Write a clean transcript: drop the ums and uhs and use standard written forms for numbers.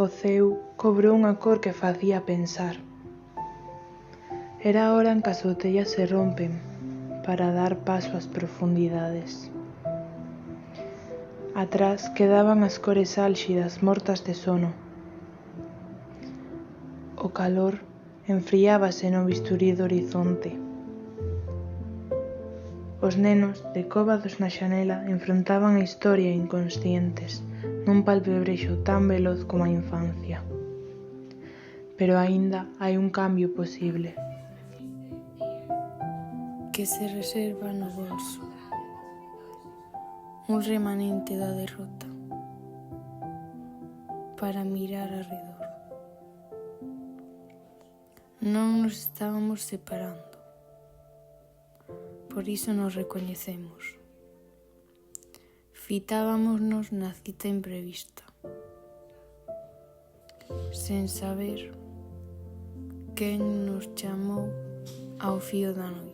O ceo cobrou unha cor que facía pensar. Era a hora en que as botellas se rompen para dar paso ás profundidades. Atrás quedaban as cores álxidas mortas de sono. O calor enfriábase no bisturí do horizonte. Os nenos, decóvados na xanela, enfrontaban a historia inconscientes, nun palpebrexo tan veloz como a infancia. Pero aínda hai un cambio posible. Que se reserva no bolso, un remanente da derrota, para mirar arredor. Non nos estábamos separando, por iso nos recoñecemos. Fitábamonos na cita imprevista, sen saber quen nos chamou ao fío da noite.